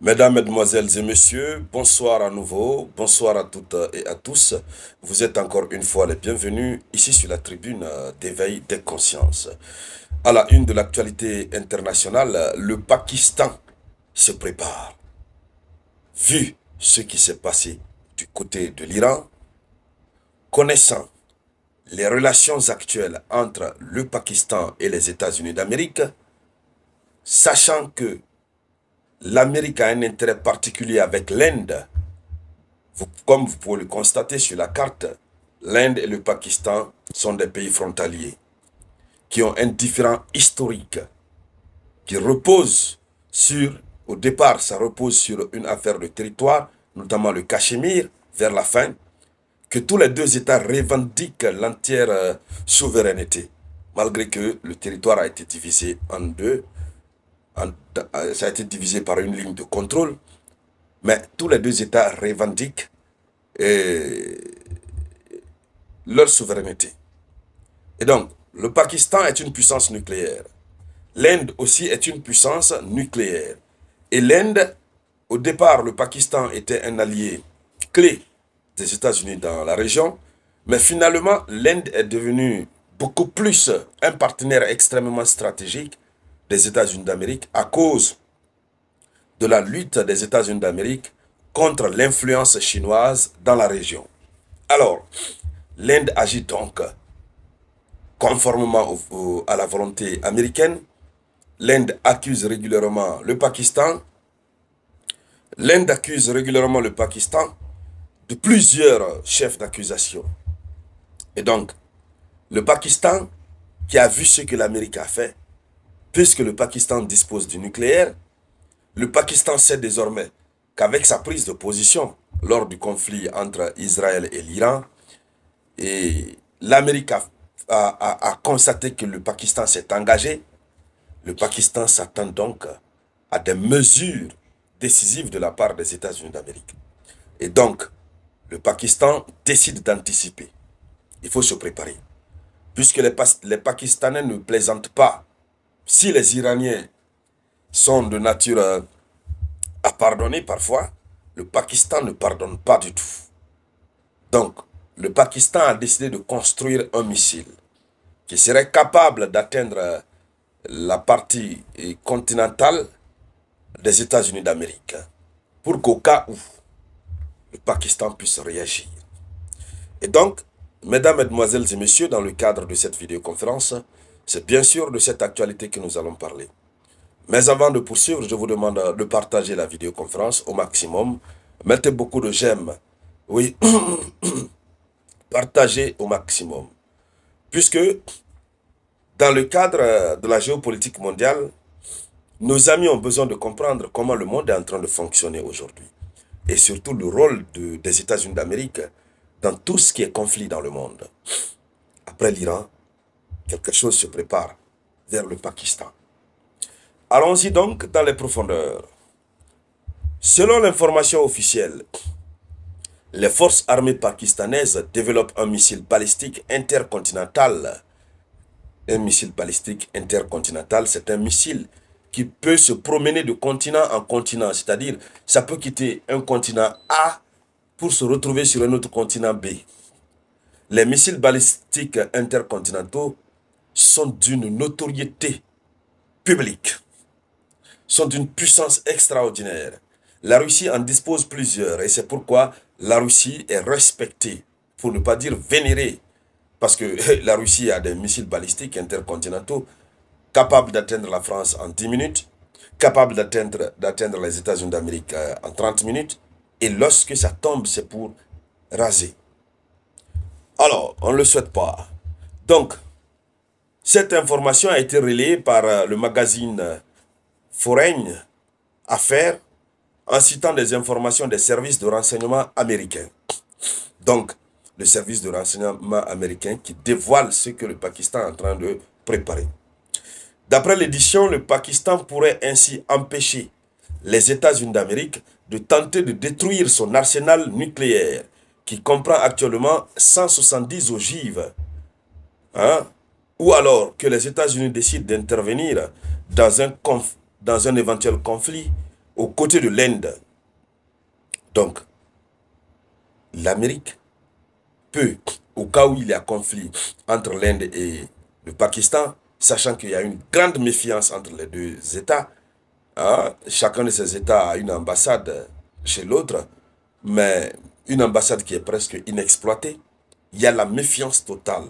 Mesdames, Mesdemoiselles et Messieurs, bonsoir à nouveau, bonsoir à toutes et à tous. Vous êtes encore une fois les bienvenus ici sur la tribune d'éveil des consciences. À la une de l'actualité internationale, le Pakistan se prépare. Vu ce qui s'est passé du côté de l'Iran, connaissant les relations actuelles entre le Pakistan et les États-Unis d'Amérique, sachant que l'Amérique a un intérêt particulier avec l'Inde. Comme vous pouvez le constater sur la carte, l'Inde et le Pakistan sont des pays frontaliers qui ont un différend historique qui repose sur, au départ, ça repose sur une affaire de territoire, notamment le Cachemire, vers la fin, que tous les deux États revendiquent l'entière souveraineté, malgré que le territoire a été divisé en deux, ça a été divisé par une ligne de contrôle, mais tous les deux États revendiquent leur souveraineté. Et donc, le Pakistan est une puissance nucléaire. L'Inde aussi est une puissance nucléaire. Et l'Inde, au départ, le Pakistan était un allié clé des États-Unis dans la région, mais finalement, l'Inde est devenue beaucoup plus un partenaire extrêmement stratégique des États-Unis d'Amérique à cause de la lutte des États-Unis d'Amérique contre l'influence chinoise dans la région. Alors, l'Inde agit donc conformément à la volonté américaine. L'Inde accuse régulièrement le Pakistan. L'Inde accuse régulièrement le Pakistan de plusieurs chefs d'accusation. Et donc, le Pakistan, qui a vu ce que l'Amérique a fait, puisque le Pakistan dispose du nucléaire, le Pakistan sait désormais qu'avec sa prise de position lors du conflit entre Israël et l'Iran, et l'Amérique a constaté que le Pakistan s'est engagé, le Pakistan s'attend donc à des mesures décisives de la part des États-Unis d'Amérique. Et donc, le Pakistan décide d'anticiper. Il faut se préparer. Puisque les Pakistanais ne plaisantent pas. Si les Iraniens sont de nature à pardonner parfois, le Pakistan ne pardonne pas du tout. Donc, le Pakistan a décidé de construire un missile qui serait capable d'atteindre la partie continentale des États-Unis d'Amérique, pour qu'au cas où le Pakistan puisse réagir. Et donc, mesdames, mesdemoiselles et messieurs, dans le cadre de cette vidéoconférence, c'est bien sûr de cette actualité que nous allons parler. Mais avant de poursuivre, je vous demande de partager la vidéoconférence au maximum. Mettez beaucoup de j'aime. Oui, partagez au maximum. Puisque, dans le cadre de la géopolitique mondiale, nos amis ont besoin de comprendre comment le monde est en train de fonctionner aujourd'hui. Et surtout le rôle des États-Unis d'Amérique dans tout ce qui est conflit dans le monde. Après l'Iran, quelque chose se prépare vers le Pakistan. Allons-y donc dans les profondeurs. Selon l'information officielle, les forces armées pakistanaises développent un missile balistique intercontinental. Un missile balistique intercontinental, c'est un missile qui peut se promener de continent en continent. C'est-à-dire, ça peut quitter un continent A pour se retrouver sur un autre continent B. Les missiles balistiques intercontinentaux sont d'une notoriété publique, sont d'une puissance extraordinaire. La Russie en dispose plusieurs et c'est pourquoi la Russie est respectée, pour ne pas dire vénérée, parce que la Russie a des missiles balistiques intercontinentaux capables d'atteindre la France en 10 minutes, capables d'atteindre les États-Unis d'Amérique en 30 minutes, et lorsque ça tombe, c'est pour raser. Alors, on ne le souhaite pas. Donc, cette information a été relayée par le magazine Foreign Affaires en citant des informations des services de renseignement américains. Donc, le service de renseignement américain qui dévoile ce que le Pakistan est en train de préparer. D'après l'édition, le Pakistan pourrait ainsi empêcher les États-Unis d'Amérique de tenter de détruire son arsenal nucléaire, qui comprend actuellement 170 ogives. Ou alors que les États-Unis décident d'intervenir dans un éventuel conflit aux côtés de l'Inde. Donc, l'Amérique peut, au cas où il y a conflit entre l'Inde et le Pakistan, sachant qu'il y a une grande méfiance entre les deux États, hein, chacun de ces États a une ambassade chez l'autre, mais une ambassade qui est presque inexploitée. Il y a la méfiance totale.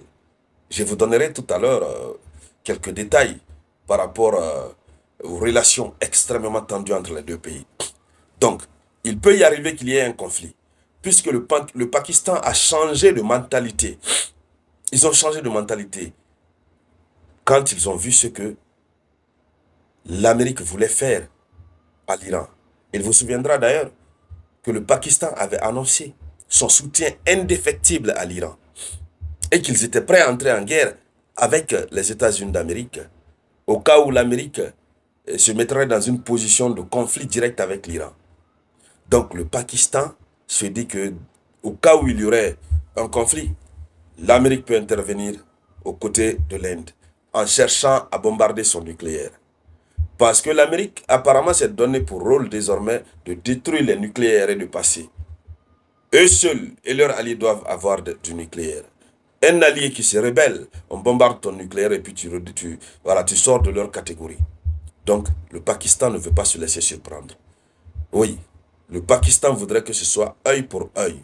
Je vous donnerai tout à l'heure quelques détails par rapport aux relations extrêmement tendues entre les deux pays. Donc, il peut y arriver qu'il y ait un conflit, puisque le Pakistan a changé de mentalité. Ils ont changé de mentalité quand ils ont vu ce que l'Amérique voulait faire à l'Iran. Il vous souviendra d'ailleurs que le Pakistan avait annoncé son soutien indéfectible à l'Iran et qu'ils étaient prêts à entrer en guerre avec les États-Unis d'Amérique au cas où l'Amérique se mettrait dans une position de conflit direct avec l'Iran. Donc le Pakistan se dit que au cas où il y aurait un conflit, l'Amérique peut intervenir aux côtés de l'Inde en cherchant à bombarder son nucléaire. Parce que l'Amérique apparemment s'est donné pour rôle désormais de détruire les nucléaires et de passer. Eux seuls et leurs alliés doivent avoir du nucléaire. Un allié qui se rebelle, on bombarde ton nucléaire et puis tu sors de leur catégorie. Donc le Pakistan ne veut pas se laisser surprendre. Oui, le Pakistan voudrait que ce soit œil pour œil.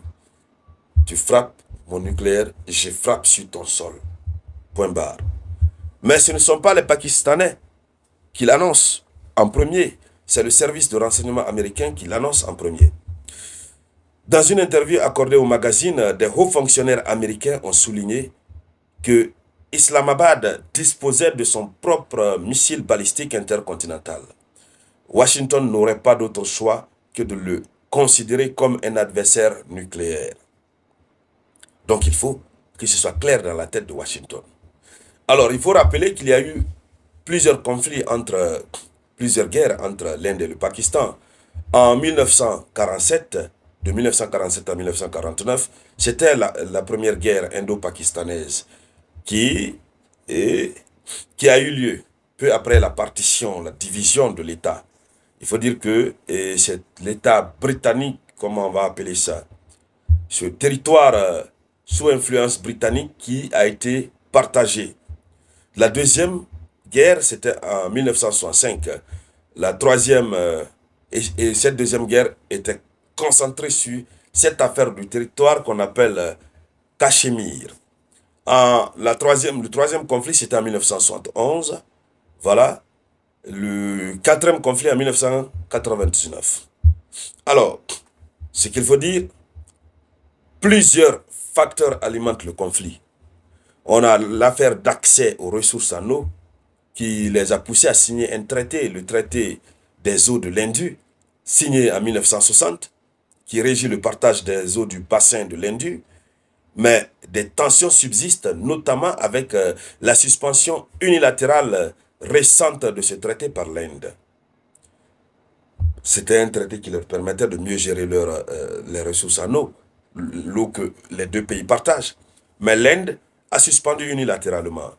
Tu frappes mon nucléaire, je frappe sur ton sol. Point barre. Mais ce ne sont pas les Pakistanais qui l'annoncent en premier. C'est le service de renseignement américain qui l'annonce en premier. Dans une interview accordée au magazine, des hauts fonctionnaires américains ont souligné que Islamabad disposait de son propre missile balistique intercontinental. Washington n'aurait pas d'autre choix que de le considérer comme un adversaire nucléaire. Donc il faut que ce soit clair dans la tête de Washington. Alors il faut rappeler qu'il y a eu plusieurs conflits plusieurs guerres entre l'Inde et le Pakistan. En 1947, de 1947 à 1949, c'était la première guerre indo-pakistanaise qui a eu lieu peu après la partition, la division de l'État. Il faut dire que c'est l'État britannique, comment on va appeler ça, ce territoire sous influence britannique qui a été partagé. La deuxième guerre, c'était en 1965. La troisième, et cette deuxième guerre était concentrée sur cette affaire du territoire qu'on appelle Cachemire. Le troisième conflit, c'était en 1971. Voilà. Le quatrième conflit en 1999. Alors, ce qu'il faut dire, plusieurs facteurs alimentent le conflit. On a l'affaire d'accès aux ressources en eau qui les a poussés à signer un traité, le traité des eaux de l'Indus, signé en 1960, qui régit le partage des eaux du bassin de l'Indus. Mais des tensions subsistent, notamment avec la suspension unilatérale récente de ce traité par l'Inde. C'était un traité qui leur permettait de mieux gérer les ressources en eau, l'eau que les deux pays partagent. Mais l'Inde a suspendu unilatéralement.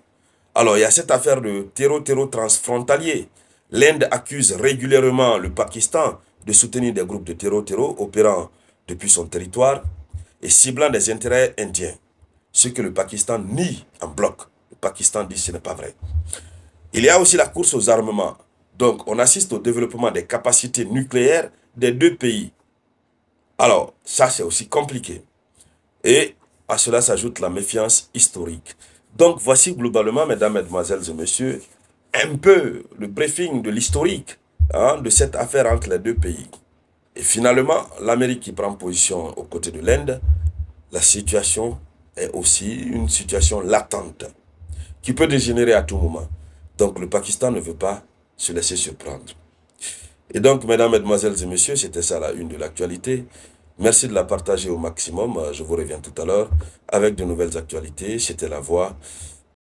Alors, il y a cette affaire de terreau transfrontalier. L'Inde accuse régulièrement le Pakistan de soutenir des groupes de terreau opérant depuis son territoire et ciblant des intérêts indiens. Ce que le Pakistan nie en bloc. Le Pakistan dit que ce n'est pas vrai. Il y a aussi la course aux armements. Donc, on assiste au développement des capacités nucléaires des deux pays. Alors, ça, c'est aussi compliqué. Et à cela s'ajoute la méfiance historique. Donc, voici globalement, mesdames, mesdemoiselles et messieurs, un peu le briefing de l'historique de cette affaire entre les deux pays. Et finalement, l'Amérique qui prend position aux côtés de l'Inde, la situation est aussi une situation latente qui peut dégénérer à tout moment. Donc, le Pakistan ne veut pas se laisser surprendre. Et donc, mesdames, mesdemoiselles et messieurs, c'était ça la une de l'actualité. Merci de la partager au maximum. Je vous reviens tout à l'heure avec de nouvelles actualités. C'était La Voix.